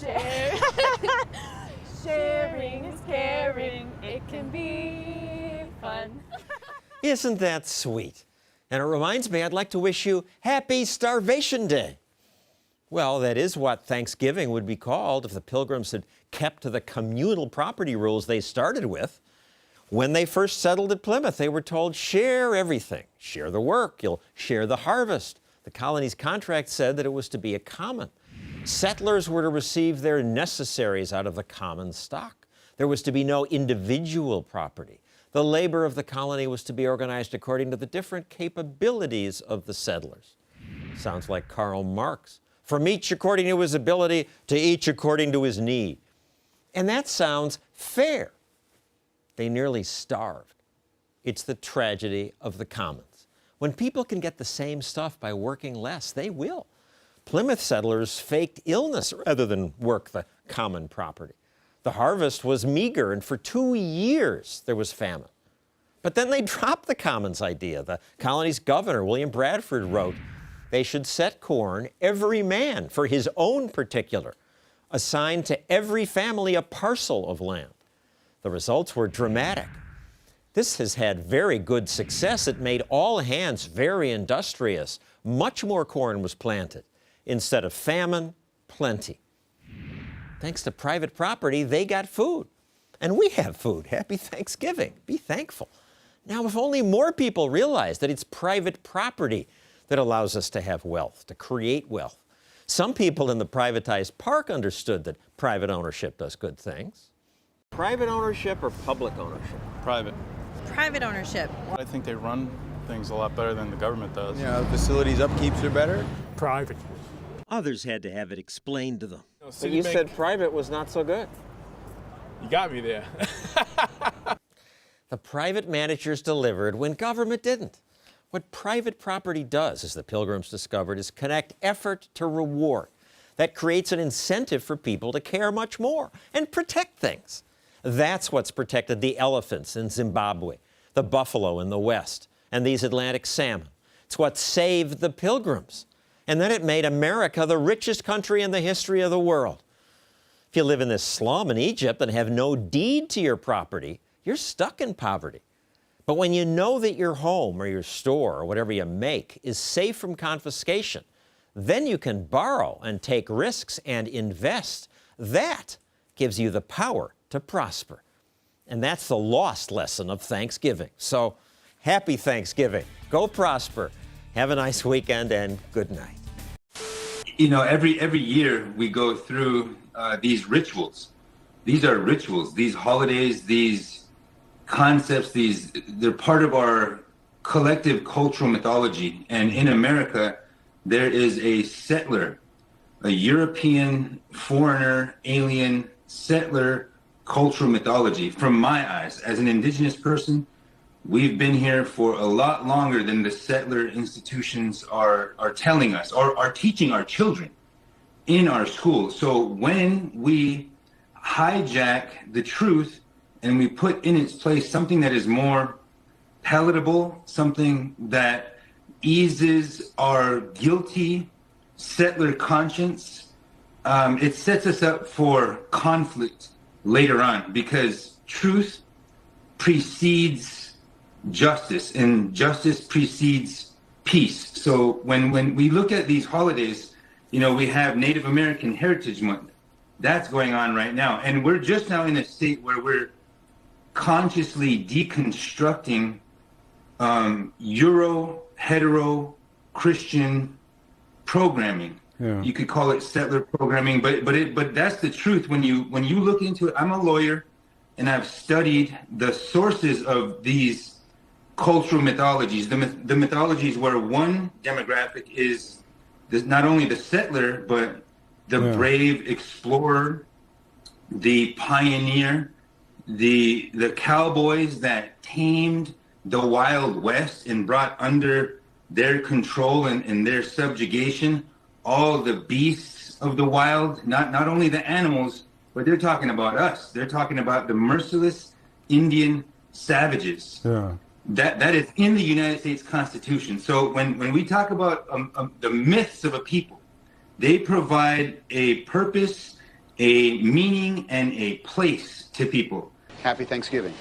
Share. Sharing is caring. It can be fun. Isn't that sweet? And it reminds me, I'd like to wish you Happy Starvation Day. Well, that is what Thanksgiving would be called if the Pilgrims had kept to the communal property rules they started with. When they first settled at Plymouth, they were told, share everything. Share the work. You'll share the harvest. The colony's contract said that it was to be a common. Settlers were to receive their necessaries out of the common stock. There was to be no individual property. The labor of the colony was to be organized according to the different capabilities of the settlers. Sounds like Karl Marx. From each according to his ability, to each according to his need. And that sounds fair. They nearly starved. It's the tragedy of the commons. When people can get the same stuff by working less, they will. Plymouth settlers faked illness rather than work the common property. The harvest was meager, and for 2 years there was famine. But then they dropped the commons idea. The colony's governor, William Bradford, wrote, they should set corn, every man for his own particular, assign to every family a parcel of land. The results were dramatic. This has had very good success. It made all hands very industrious. Much more corn was planted. Instead of famine, plenty. Thanks to private property, they got food. And we have food. Happy Thanksgiving. Be thankful. Now, if only more people realize that it's private property that allows us to have wealth, to create wealth. Some people in the privatized park understood that private ownership does good things. Private ownership or public ownership? Private. Private ownership. I think they run things a lot better than the government does. Yeah, facilities upkeeps are better. Private. Others had to have it explained to them. But you said private was not so good. You got me there. The private managers delivered when government didn't. What private property does, as the Pilgrims discovered, is connect effort to reward. That creates an incentive for people to care much more and protect things. That's what's protected the elephants in Zimbabwe, the buffalo in the West, and these Atlantic salmon. It's what saved the Pilgrims. And then it made America the richest country in the history of the world. If you live in this slum in Egypt and have no deed to your property, you're stuck in poverty. But when you know that your home or your store or whatever you make is safe from confiscation, then you can borrow and take risks and invest. That gives you the power to prosper. And that's the lost lesson of Thanksgiving. So, happy Thanksgiving. Go prosper. Have a nice weekend and good night. You know, every year we go through these rituals. These are rituals. These holidays, these concepts, they're part of our collective cultural mythology. And in America, there is a settler, a European, foreigner, alien, settler cultural mythology. From my eyes, as an indigenous person, we've been here for a lot longer than the settler institutions are telling us or are teaching our children in our schools. So when we hijack the truth and we put in its place something that is more palatable, something that eases our guilty settler conscience, it sets us up for conflict later on, because truth precedes justice and justice precedes peace. So when we look at these holidays, you know, we have Native American Heritage Month. That's going on right now. And we're just now in a state where we're consciously deconstructing Euro, hetero, Christian programming. Yeah. You could call it settler programming, but that's the truth. When you look into it, I'm a lawyer and I've studied the sources of these cultural mythologies, the mythologies where one demographic is not only the settler, but the brave explorer, the pioneer, the cowboys that tamed the Wild West and brought under their control and their subjugation all the beasts of the wild, not only the animals, but they're talking about us. They're talking about the merciless Indian savages. Yeah. That is in the United States Constitution. So when we talk about the myths of a people, they provide a purpose a meaning and a place to people. Happy Thanksgiving.